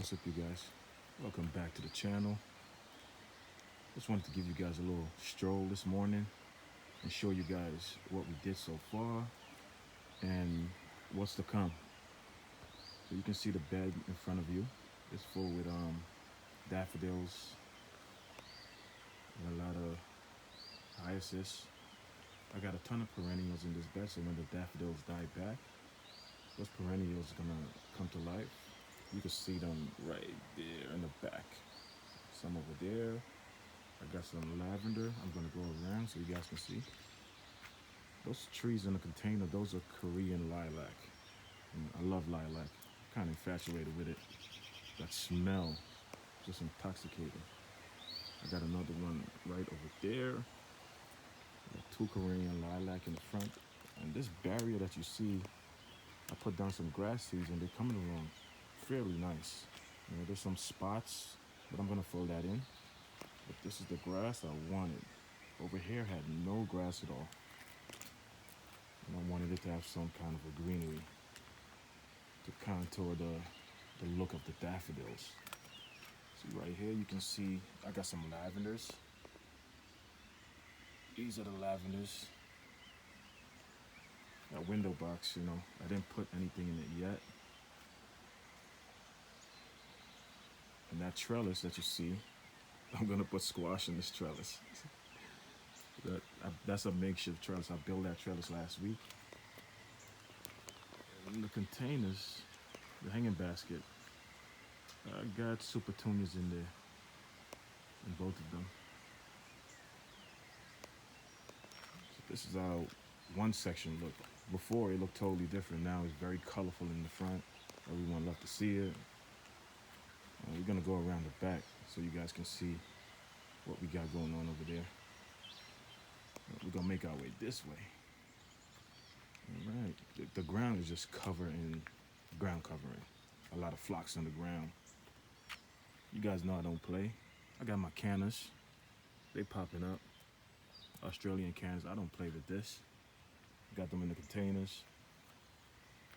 What's up, you guys? Welcome back to the channel. Just wanted to give you guys a little stroll this morning and show you guys what we did so far and what's to come. So you can see the bed in front of you. It's full with daffodils and a lot of hyacinths. I got a ton of perennials in this bed, so when the daffodils die back, those perennials are gonna come to life. You can see them right there in the back. Some over there. I got some lavender. I'm gonna go around so you guys can see. Those trees in the container, those are Korean lilac. And I love lilac. Kind of infatuated with it. That smell, just intoxicating. I got another one right over there. Got two Korean lilac in the front. And this barrier that you see, I put down some grass seeds and they're coming along fairly nice. You know, there's some spots, but I'm gonna fill that in. But this is the grass I wanted. Over here had no grass at all. And I wanted it to have some kind of a greenery to contour the look of the daffodils. See right here, you can see I got some lavenders. These are the lavenders. That window box, you know, I didn't put anything in it yet. And that trellis that you see, I'm gonna put squash in this trellis. That's a makeshift trellis. I built that trellis last week. And in the containers, the hanging basket, I got super petunias in there, in both of them. So this is how one section looked. Before it looked totally different. Now it's very colorful in the front. Everyone loved to see it. We're gonna go around the back so you guys can see what we got going on over there. We're gonna make our way this way. All right, the ground is just covered in ground covering. A lot of phlox on the ground. You guys know I don't play. I got my cannas. They popping up. Australian cannas. I don't play with this. Got them in the containers.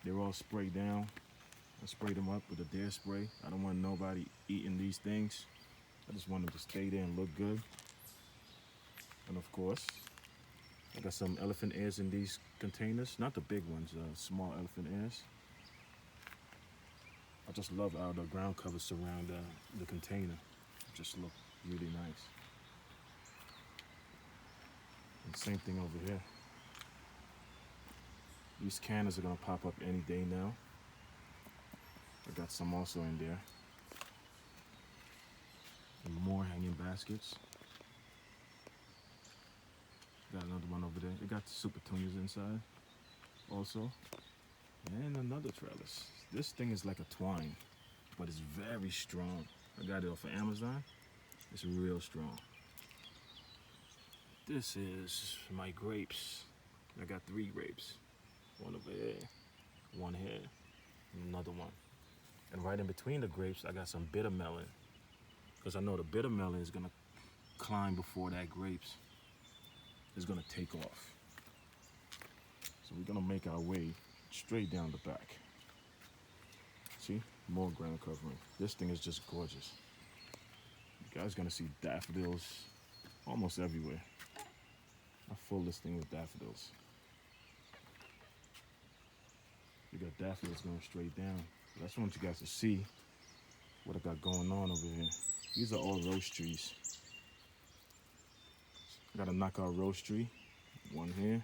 They're all sprayed down. I sprayed them up with a Dare spray. I don't want nobody eating these things. I just want them to stay there and look good. And of course, I got some elephant ears in these containers. Not the big ones, small elephant ears. I just love how the ground covers surround the container. It just look really nice. And same thing over here. These cannas are gonna pop up any day now. I got some also in there. And more hanging baskets. Got another one over there. They got the super petunias inside also. And another trellis. This thing is like a twine, but it's very strong. I got it off of Amazon. It's real strong. This is my grapes. I got 3 grapes. One over here, one here, and another one. And right in between the grapes, I got some bitter melon. Because I know the bitter melon is gonna climb before that grapes is gonna take off. So we're gonna make our way straight down the back. See, more ground covering. This thing is just gorgeous. You guys gonna see daffodils almost everywhere. I fill this thing with daffodils. You got daffodils going straight down. I just want you guys to see what I got going on over here. These are all rose trees. I got a knockout rose tree. One here,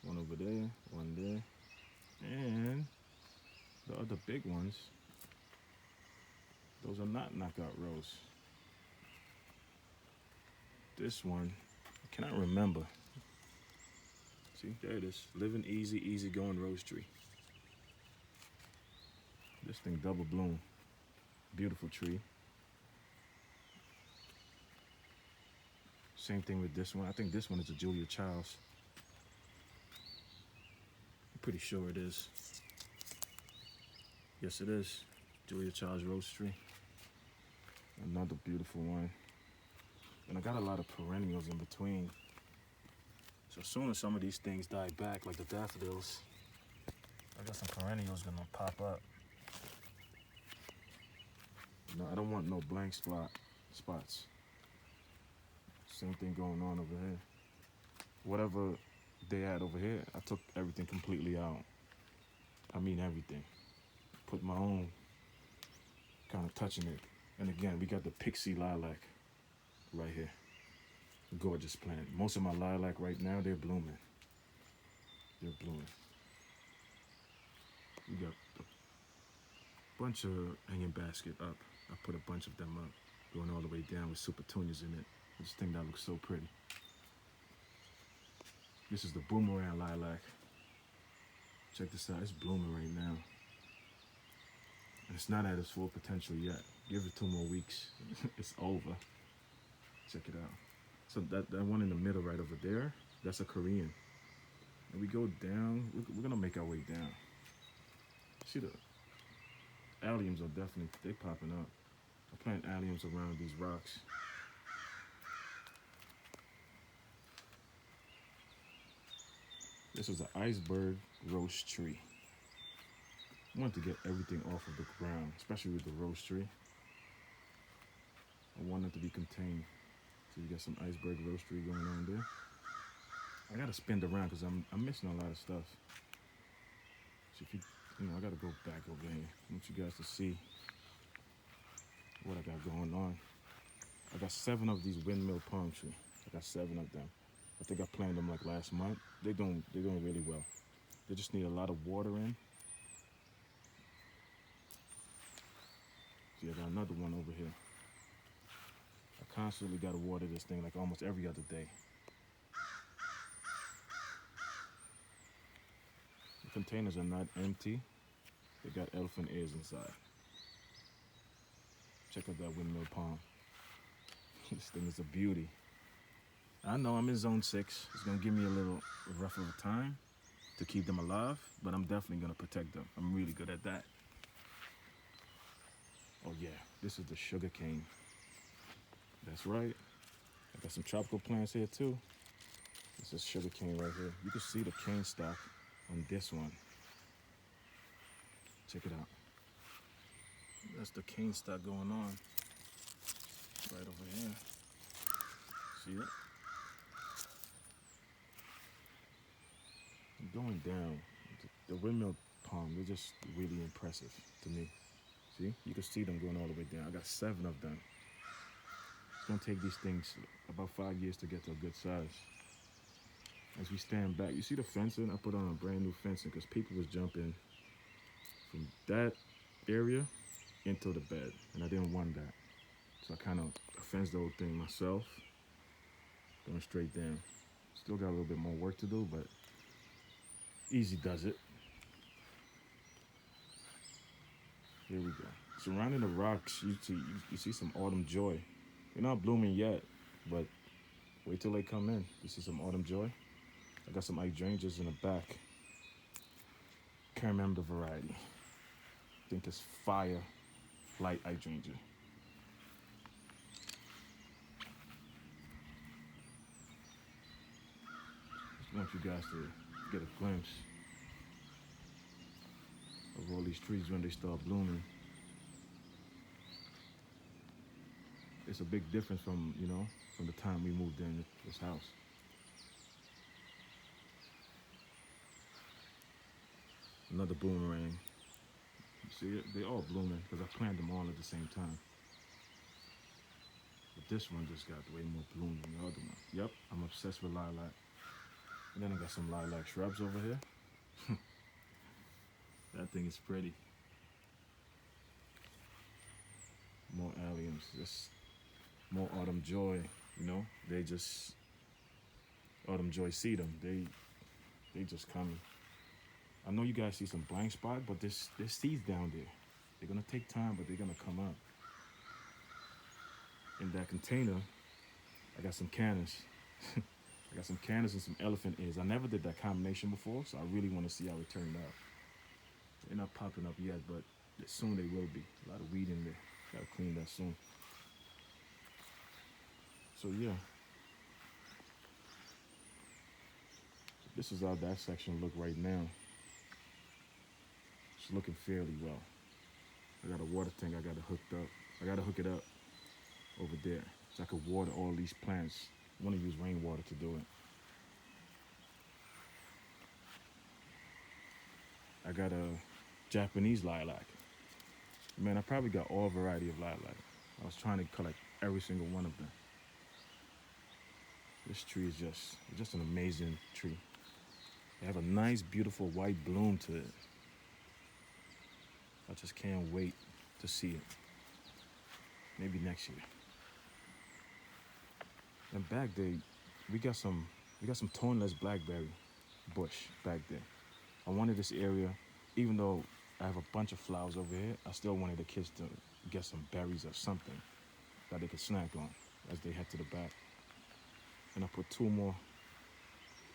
one over there, one there. And the other big ones, those are not knockout rose. This one, I cannot remember. See, there it is. Living easy, easy going rose tree. This thing double bloom. Beautiful tree. Same thing with this one. I think this one is a Julia Childs. I'm pretty sure it is. Yes, it is. Julia Childs rose tree. Another beautiful one. And I got a lot of perennials in between. So as soon as some of these things die back, like the daffodils, I got some perennials gonna pop up. No, I don't want no blank spots. Same thing going on over here. Whatever they had over here, I took everything completely out. I mean everything. Put my own kind of touch in it. And again, we got the pixie lilac right here. Gorgeous plant. Most of my lilac right now, they're blooming. They're blooming. We got a bunch of hanging basket up. I put a bunch of them up, going all the way down with super petunias in it. I just think that looks so pretty. This is the boomerang lilac. Check this out, it's blooming right now. And it's not at its full potential yet. Give it 2 more weeks, it's over. Check it out. So that one in the middle right over there, that's a Korean. And we go down, we're gonna make our way down. See the alliums are definitely, they popping up. I plant alliums around these rocks. This is an iceberg rose tree. I want to get everything off of the ground, especially with the rose tree. I want it to be contained. So you got some iceberg rose tree going on there. I gotta spin it around because I'm missing a lot of stuff. So if you know, I gotta go back over here. I want you guys to see what I got going on. I got 7 of these windmill palm trees. I got 7 of them. I think I planted them like last month. They're doing really well. They just need a lot of water in. See, I got another one over here. I constantly gotta water this thing like almost every other day. The containers are not empty. They got elephant ears inside. Check out that windmill palm. This thing is a beauty. I know I'm in zone 6. It's gonna give me a little rough of a time to keep them alive, but I'm definitely gonna protect them. I'm really good at that. Oh yeah, this is the sugar cane. That's right. I got some tropical plants here too. This is sugar cane right here. You can see the cane stock on this one. Check it out. That's the cane stock going on right over here. See it? Going down, the windmill palm, they're just really impressive to me. See, you can see them going all the way down. I got 7 of them. It's gonna take these things about 5 years to get to a good size. As we stand back, you see the fencing? I put on a brand new fencing because people was jumping from that area into the bed, and I didn't want that. So I kind of fenced the whole thing myself, going straight down. Still got a little bit more work to do, but easy does it. Here we go. Surrounding the rocks, you see some autumn joy. They're not blooming yet, but wait till they come in. You see some autumn joy. I got some hydrangeas in the back. Can't remember the variety. I think it's fire light hydrangea. Just want you guys to get a glimpse of all these trees when they start blooming. It's a big difference from, from the time we moved in this house. Another boomerang. You see it? They're all blooming because I planted them all at the same time. But this one just got way more bloom than the other one. Yep, I'm obsessed with lilac. And then I got some lilac shrubs over here. That thing is pretty. More alliums, just more autumn joy, They just, autumn joy see them. They just coming. I know you guys see some blank spot, but there's seeds down there. They're gonna take time, but they're gonna come up. In that container, I got some cannas. I got some cannas and some elephant ears. I never did that combination before, so I really want to see how it turned out. They're not popping up yet, but soon they will be. A lot of weed in there. Gotta clean that soon. So yeah. This is how that section look right now. It's looking fairly well. I got a water tank I got to hooked up. I got to hook it up over there so I could water all these plants. I want to use rainwater to do it. I got a Japanese lilac. Man, I probably got all variety of lilac. I was trying to collect every single one of them. This tree is just an amazing tree. They have a nice, beautiful white bloom to it. I just can't wait to see it. Maybe next year. And back there, we got some thornless blackberry bush back there. I wanted this area, even though I have a bunch of flowers over here, I still wanted the kids to get some berries or something that they could snack on as they head to the back. And I put two more.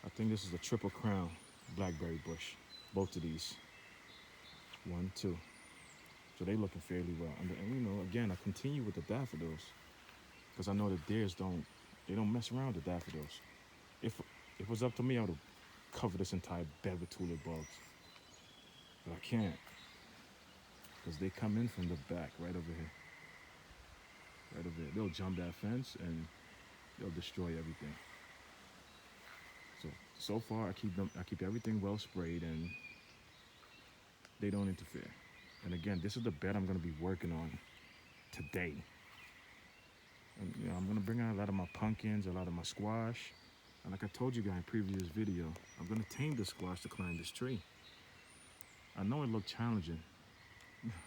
I think this is a triple crown blackberry bush. Both of these. 1, 2. So they looking fairly well. And you know, again, I continue with the daffodils because I know the deers don't mess around with daffodils. If it was up to me, I would have covered this entire bed with tulip bulbs. But I can't because they come in from the back right over here. Right over there. They'll jump that fence and they'll destroy everything. So far I keep everything well sprayed and they don't interfere. And again, this is the bed I'm gonna be working on today. And you know, I'm gonna bring out a lot of my pumpkins, a lot of my squash. And like I told you guys in previous video, I'm gonna tame the squash to climb this tree. I know it looked challenging.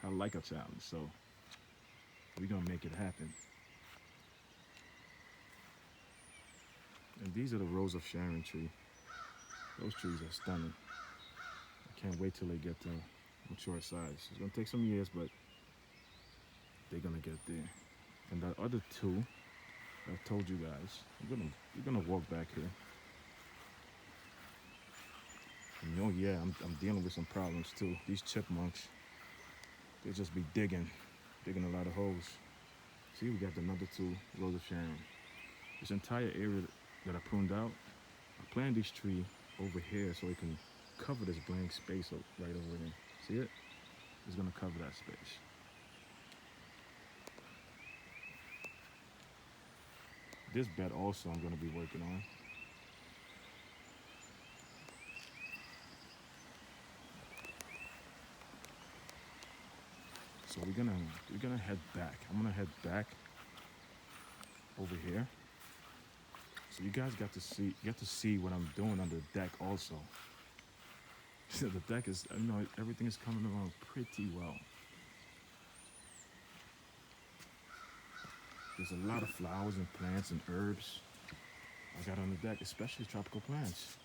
I like a challenge, so we're gonna make it happen. And these are the Rose of Sharon tree. Those trees are stunning. I can't wait till they get to mature size. It's gonna take some years, but they're gonna get there. And the other two, I told you guys, we're gonna walk back here. And oh yeah, I'm dealing with some problems too. These chipmunks, they just be digging a lot of holes. See, we got another two Rose of Sharon. This entire area that I pruned out, I planted this tree over here so it can cover this blank space right over there. See it? It's gonna cover that space. This bed also I'm gonna be working on. So we're gonna head back. I'm gonna head back over here. So you guys get to see what I'm doing on the deck also. The deck is, you know, everything is coming along pretty well. There's a lot of flowers and plants and herbs I got on the deck, especially tropical plants.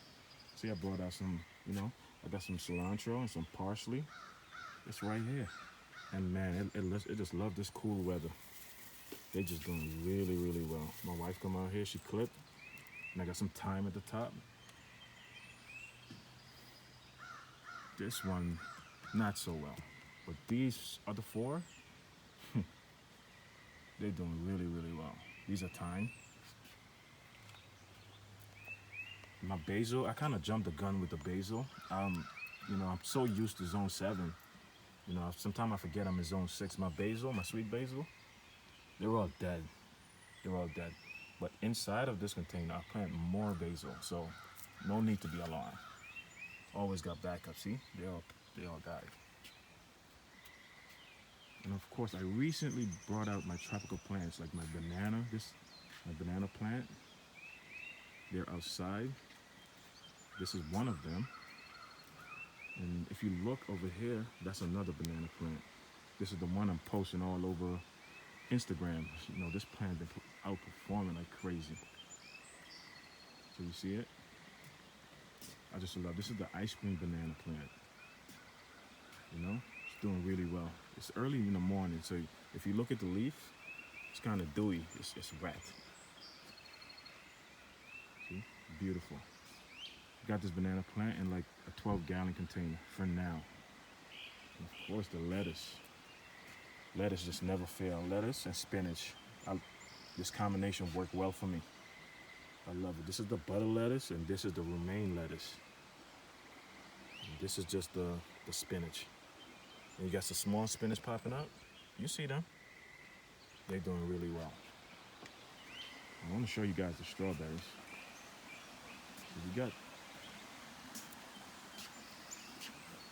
See, I brought out some, you know, I got some cilantro and some parsley. It's right here. And man, it just love this cool weather. They just doing really, really well. My wife come out here, she clipped, and I got some thyme at the top. This one, not so well. But these other four, they're doing really, really well. These are thyme. My basil, I kind of jumped the gun with the basil. You know, I'm so used to zone 7. You know, sometimes I forget I'm in zone 6. My basil, my sweet basil, they're all dead. They're all dead. But inside of this container, I plant more basil, so no need to be alarmed. Always got backup. See, they all died. And of course, I recently brought out my tropical plants, like my banana plant. They're outside. This is one of them. And if you look over here, that's another banana plant. This is the one I'm posting all over Instagram. You know, this plant been outperforming like crazy. So you see it? I just love, this is the ice cream banana plant. You know, it's doing really well. It's early in the morning, so if you look at the leaf, it's kind of dewy, it's wet. See, beautiful. Got this banana plant in like a 12-gallon container for now. And of course the lettuce. Lettuce just never fail. Lettuce and spinach. This combination worked well for me. I love it. This is the butter lettuce and this is the romaine lettuce. And this is just the spinach. And you got some small spinach popping up. You see them. They're doing really well. I want to show you guys the strawberries. So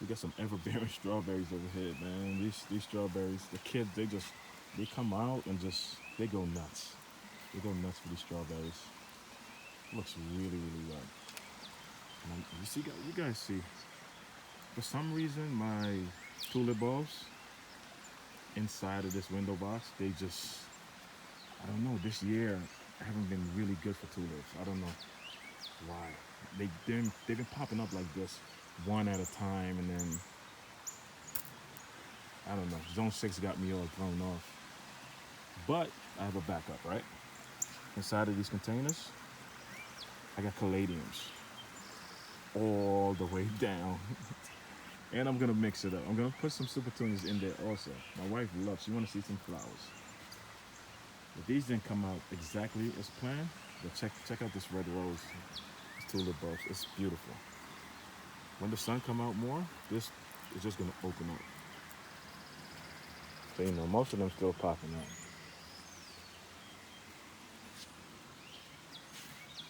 we got some ever-bearing strawberries over here, man. These strawberries, the kids, they come out and just they go nuts. They go nuts for these strawberries. Looks really, really well. You guys see, for some reason, my tulip bulbs inside of this window box, I don't know, this year I haven't been really good for tulips. I don't know why. They've been popping up like this, one at a time, and then, I don't know, zone 6 got me all thrown off. But I have a backup, right? Inside of these containers, I got caladiums all the way down. And I'm gonna mix it up. I'm gonna put some super tunas in there also. My wife loves, she wanna see some flowers. If these didn't come out exactly as planned, but check out this red rose, this tulip bulbs. It's beautiful. When the sun come out more, this is just gonna open up. So you know, most of them still popping up.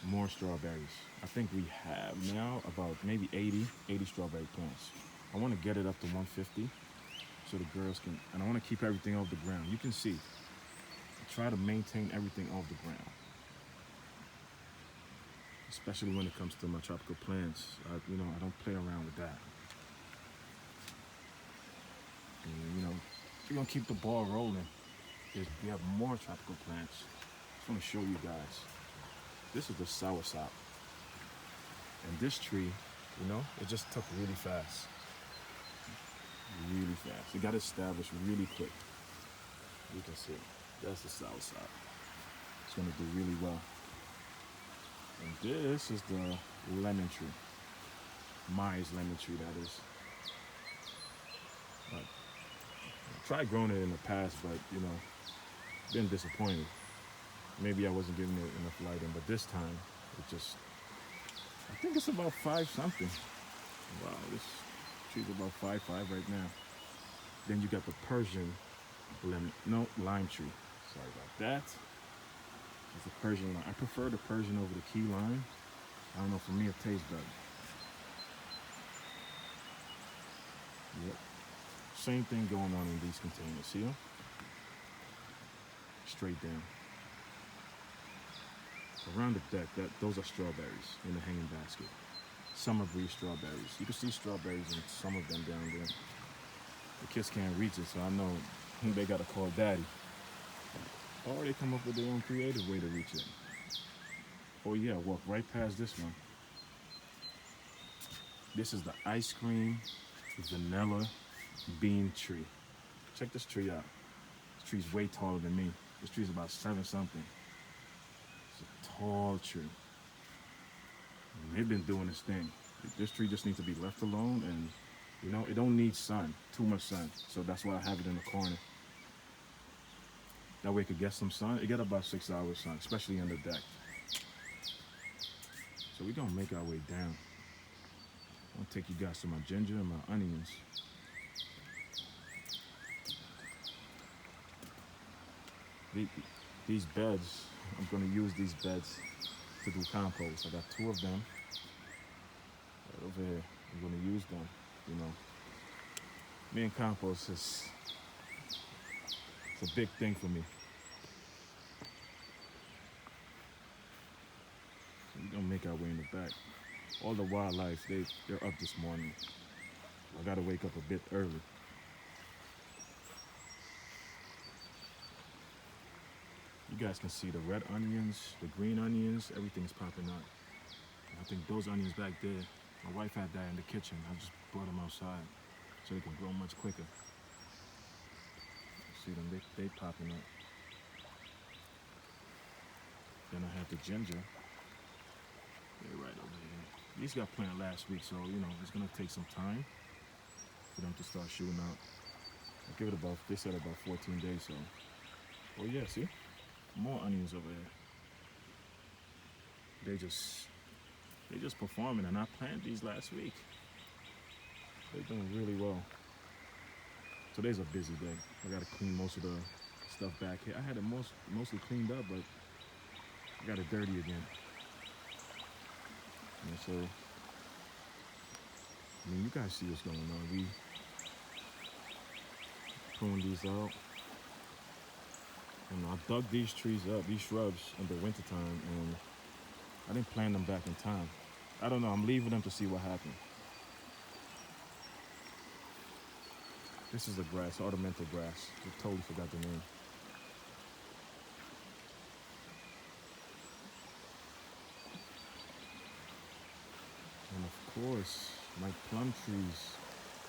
More strawberries. I think we have now about maybe 80 strawberry plants. I want to get it up to 150 so the girls can, and I want to keep everything off the ground. You can see, I try to maintain everything off the ground, especially when it comes to my tropical plants. I don't play around with that. And, we're gonna keep the ball rolling. We have more tropical plants. I just want to show you guys. This is the soursop. And this tree, it just took really fast. Really fast. It got established really quick. You can see, that's the soursop. It's gonna do really well. And this is the lemon tree. Myers lemon tree, that is. I tried growing it in the past, but, been disappointed. Maybe I wasn't giving it enough lighting, but this time, I think it's about 5 something. Wow, this tree's about 5'5" right now. Then you got the Persian lime tree. Sorry about that. It's a Persian lime. I prefer the Persian over the key lime. I don't know, for me it tastes better. Yep. Same thing going on in these containers. See them? Straight down. Around the deck, those are strawberries in the hanging basket. Summer breeze strawberries. You can see strawberries in some of them down there. The kids can't reach it, so I know they gotta call daddy. Or they come up with their own creative way to reach it. Oh yeah, walk right past this one. This is the ice cream vanilla bean tree. Check this tree out. This tree's way taller than me. This tree's about 7 something. It's a tall tree. And they've been doing this thing. This tree just needs to be left alone, and it don't need too much sun. So that's why I have it in the corner. That way it could get some sun. It got about 6 hours sun, especially on the deck. So we're gonna make our way down. I'll take you guys to my ginger and my onions. These beds, I'm gonna use these beds to do compost. I got 2 of them right over here. I'm gonna use them. Me and compost it's a big thing for me. So we're gonna make our way in the back. All the wildlife, they're up this morning. I gotta wake up a bit early. You guys can see the red onions, the green onions, everything's popping up. And I think those onions back there, my wife had that in the kitchen. I just brought them outside so they can grow much quicker. See them, they popping up. Then I have the ginger. They're right over here. These got planted last week, so it's gonna take some time for them to start shooting out. I'll give it they said about 14 days, so. Oh yeah, see? More onions over here. They just performing, and I planted these last week. They're doing really well. Today's a busy day. I gotta clean most of the stuff back here. I had it mostly cleaned up, but I got it dirty again. And so, I mean, you guys see what's going on. We prune these out. And I dug these trees up, these shrubs, in the wintertime, and I didn't plant them back in time. I don't know, I'm leaving them to see what happens. This is the grass, ornamental grass. I totally forgot the name. And of course, my plum trees,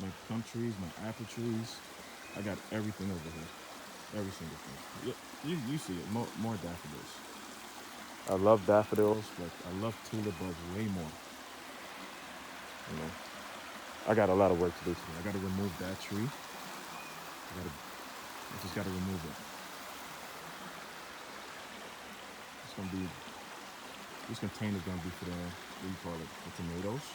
my apple trees. I got everything over here. Every single thing. You see it, more daffodils. I love daffodils, but I love tulip buds way more. You know, I got a lot of work to do today. I got to remove that tree. I just got to remove it. It's gonna be. This container's gonna be for the what do you call it? The tomatoes.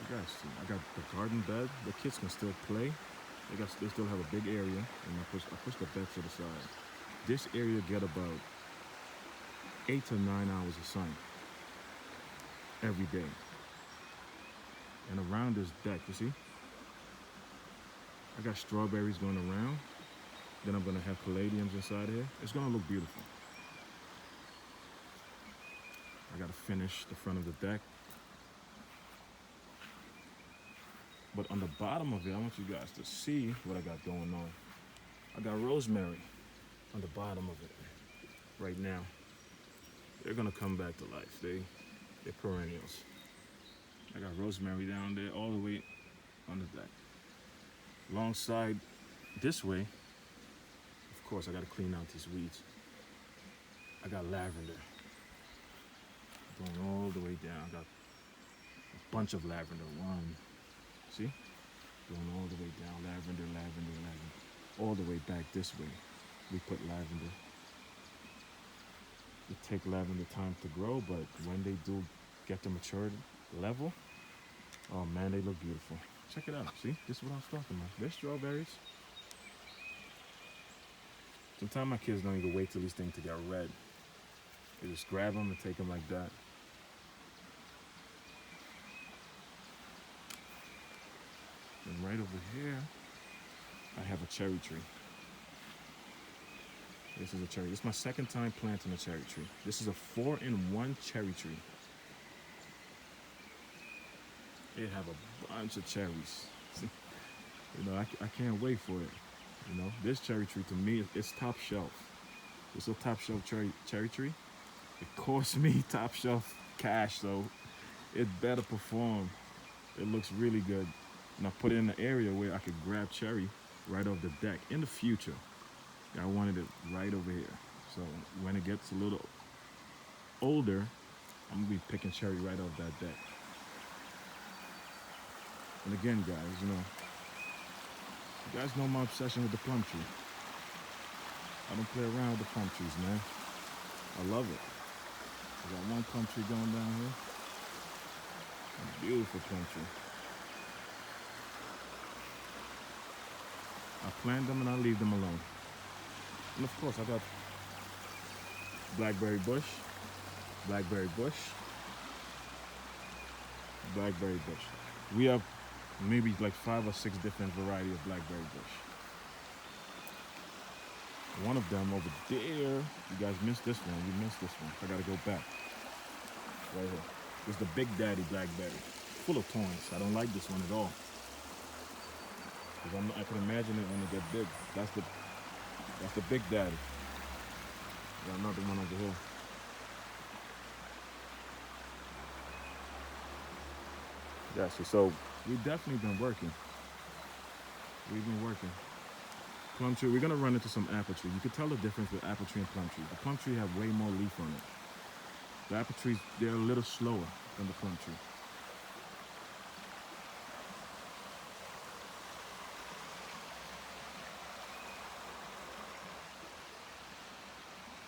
You guys see, I got the garden bed. The kids can still play. They still have a big area, and I push the bed to the side. This area get about 8 to 9 hours of sun every day. And around this deck, you see, I got strawberries going around. Then I'm gonna have caladiums inside here. It's gonna look beautiful. I gotta finish the front of the deck. But on the bottom of it, I want you guys to see what I got going on. I got rosemary on the bottom of it right now. They're gonna come back to life. They're perennials. I got rosemary down there all the way on the deck. Alongside this way, of course, I gotta clean out these weeds. I got lavender going all the way down. I got a bunch of lavender. See? Going all the way down, lavender. All the way back this way, we put lavender. It takes lavender time to grow, but when they do get to mature level, oh man, they look beautiful. Check it out, see? This is what I was talking about. There's strawberries. Sometimes my kids don't even wait till these things to get red. They just grab them and take them like that. And right over here, I have a cherry tree. This is a cherry. This is my second time planting a cherry tree. This is a 4-in-1 cherry tree. It have a bunch of cherries. You know, I can't wait for it. You know, this cherry tree to me, it's top shelf. It's a top shelf cherry tree. It cost me top shelf cash, so it better perform. It looks really good. And I put it in an area where I could grab cherry right off the deck. In the future, I wanted it right over here. So when it gets a little older, I'm gonna be picking cherry right off that deck. And again, guys, you guys know my obsession with the plum tree. I don't play around with the plum trees, man. I love it. I got one plum tree going down here. A beautiful plum tree. I plant them and I leave them alone. And of course, I got blackberry bush, blackberry bush, blackberry bush. We have maybe like 5 or 6 different varieties of blackberry bush. One of them over there, you guys missed this one. You missed this one. I gotta go back. Right here. It's the Big Daddy blackberry, full of thorns. I don't like this one at all. I can imagine it when it gets big. That's the Big Daddy. Got another one over here. Yeah, so we've definitely been working. We've been working. Plum tree, we're gonna run into some apple tree. You can tell the difference with apple tree and plum tree. The plum tree have way more leaf on it. The apple trees, they're a little slower than the plum tree.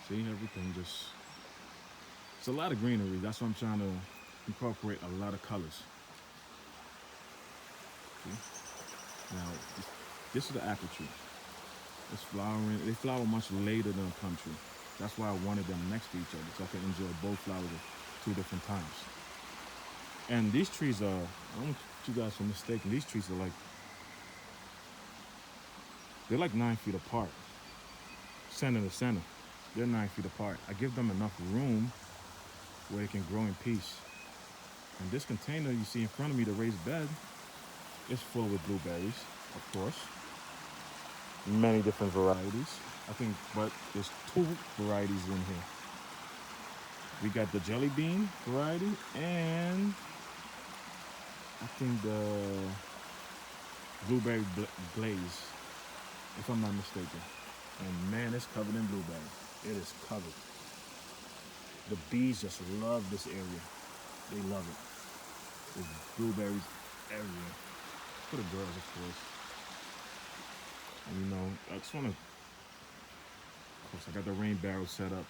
See, everything just, it's a lot of greenery. That's why I'm trying to incorporate a lot of colors. See? Now, this is the apple tree. It's flowering. They flower much later than a plum tree. That's why I wanted them next to each other so I could enjoy both flowers at two different times. And these trees are, I don't want you guys to mistaken, these trees are like, they're like 9 feet apart, center to center. They're 9 feet apart. I give them enough room where they can grow in peace. And this container you see in front of me, the raised bed, is full with blueberries, of course. Many different varieties. I think, but there's two varieties in here. We got the jelly bean variety and I think the blueberry glaze, if I'm not mistaken. And man, it's covered in blueberries. It is covered. The bees just love this area. They love it. There's blueberries everywhere. For the girls, of course. And you know, I just want to, of course, I got the rain barrel set up.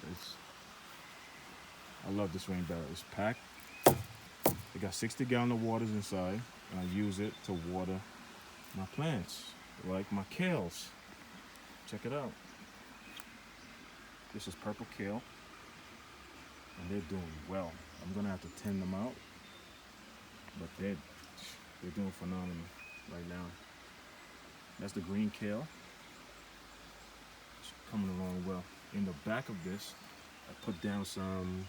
I love this rain barrel. It's packed. It got 60-gallon of waters inside, and I use it to water my plants, like my kales. Check it out. This is purple kale, and they're doing well. I'm gonna have to thin them out, but they're doing phenomenal right now. That's the green kale. It's coming along well. In the back of this, I put down some,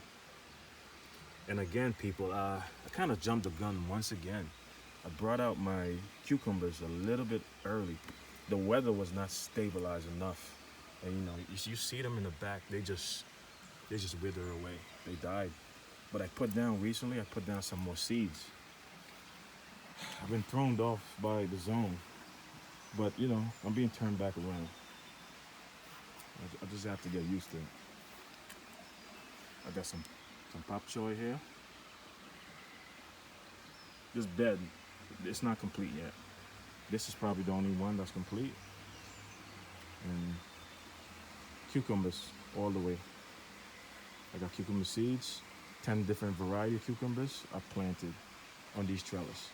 and again, people, I kind of jumped the gun once again. I brought out my cucumbers a little bit early. The weather was not stabilized enough, and you know, you see them in the back. They just wither away. They died. But I put down recently. I put down some more seeds. I've been thrown off by the zone, but you know, I'm being turned back around. I just have to get used to it. I got some pop choy here. This bed, it's not complete yet. This is probably the only one that's complete. And cucumbers all the way. I got cucumber seeds, 10 different variety of cucumbers I planted on these trellis.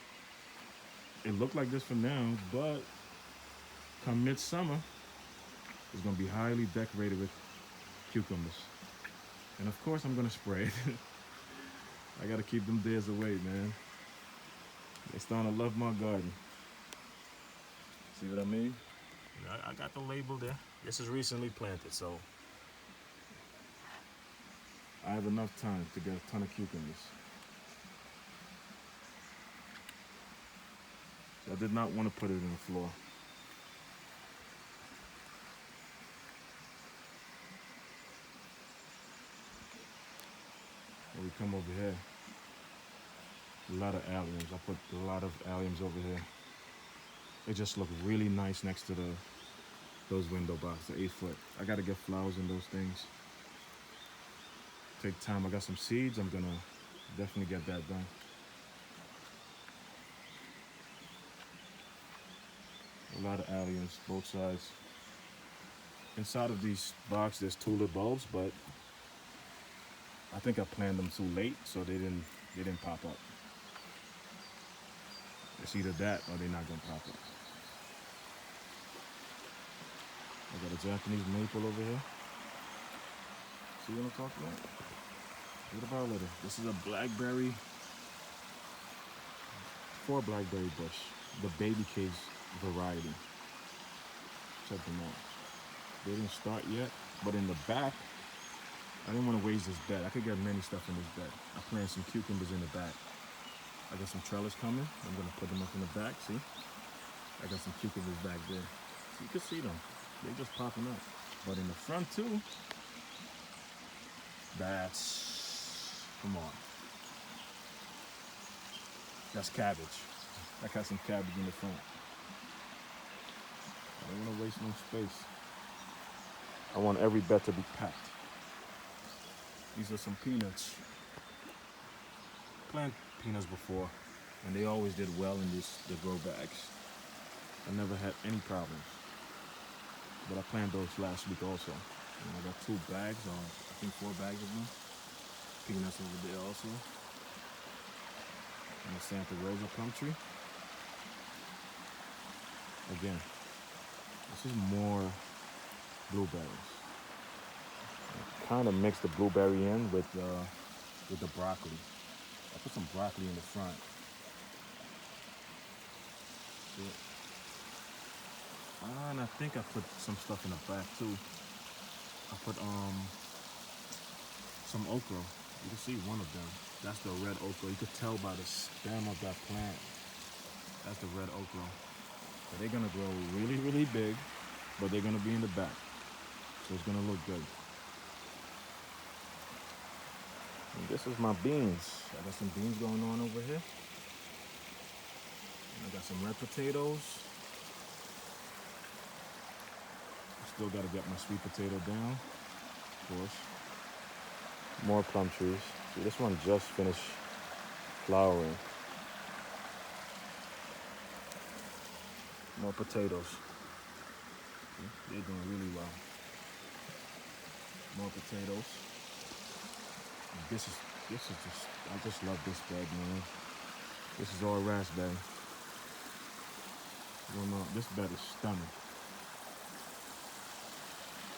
It looked like this for now, but come midsummer, it's gonna be highly decorated with cucumbers. And of course I'm gonna spray it. I gotta keep them days away, man. They're starting to love my garden. See what I mean? I got the label there. This is recently planted, so I have enough time to get a ton of cucumbers. I did not want to put it in the floor. When we come over here, a lot of alliums. I put a lot of alliums over here. They just look really nice next to those window boxes, the 8-foot. I gotta get flowers in those things. Take time. I got some seeds. I'm gonna definitely get that done. A lot of alliums, both sides. Inside of these boxes, there's tulip bulbs, but I think I planted them too late, so they didn't pop up. It's either that or they're not gonna pop up. I got a Japanese maple over here. See what I'm talking about? What about later? This is a blackberry, 4 blackberry bush, the baby case variety. Check them out. They didn't start yet, but in the back, I didn't want to waste this bed. I could get many stuff in this bed. I planted some cucumbers in the back. I got some trellis coming. I'm gonna put them up in the back, see? I got some cucumbers back there. So you can see them. They're just popping up. But in the front too, come on. That's cabbage. I got some cabbage in the front. I don't want to waste no space. I want every bed to be packed. These are some peanuts. Planted peanuts before, and they always did well in the grow bags. I never had any problems. But I planted those last week also. And I got 2 bags, or I think 4 bags of them. Peanuts over there also. And the Santa Rosa plum tree. Again, this is more blueberries. Kind of mix the blueberry in with the broccoli. I put some broccoli in the front. See it? And I think I put some stuff in the back too. I put some okra. You can see one of them. That's the red okra. You could tell by the stem of that plant. That's the red okra. So they're gonna grow really, really big, but they're gonna be in the back. So it's gonna look good. And this is my beans. I got some beans going on over here. And I got some red potatoes. Still gotta get my sweet potato down, of course. More plum trees. See, this one just finished flowering. More potatoes. See, they're doing really well. More potatoes. And this is just, I just love this bed, man. This is all raspberry. You know, this bed is stunning.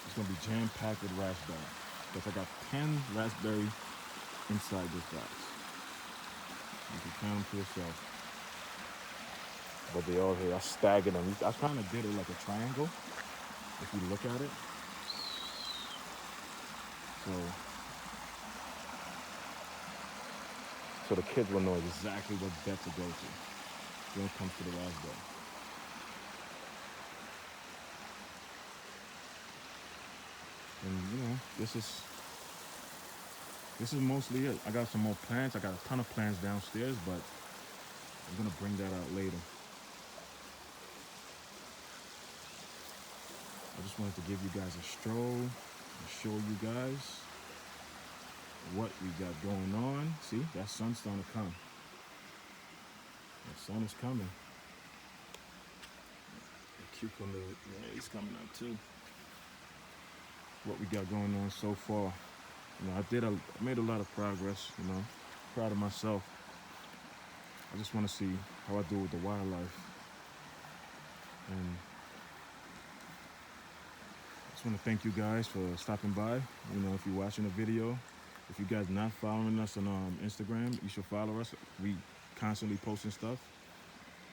It's gonna be jam-packed with raspberry. Because I got 10 raspberry inside this box. You can count them to yourself. But they all here. I staggered them. I kind of did it like a triangle, if you look at it. So the kids will know exactly what bed to go to when it comes to the raspberry. And you know, this is mostly it. I got some more plants. I got a ton of plants downstairs, but I'm gonna bring that out later. I just wanted to give you guys a stroll and show you guys what we got going on. See, that sun's starting to come. The sun is coming. The cucumber, yeah, he's coming up too. What we got going on so far. You know, I made a lot of progress, you know. Proud of myself. I just want to see how I do with the wildlife. And I just want to thank you guys for stopping by. You know, if you're watching the video, if you guys not following us on Instagram, you should follow us. We constantly posting stuff,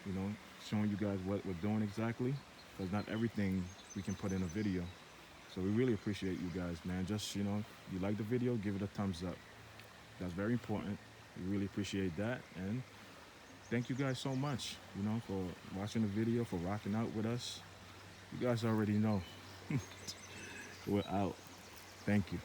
you know, showing you guys what we're doing exactly. Because not everything we can put in a video. So we really appreciate you guys, man. Just, you know, if you like the video, give it a thumbs up. That's very important. We really appreciate that. And thank you guys so much, you know, for watching the video, for rocking out with us. You guys already know. We're out. Thank you.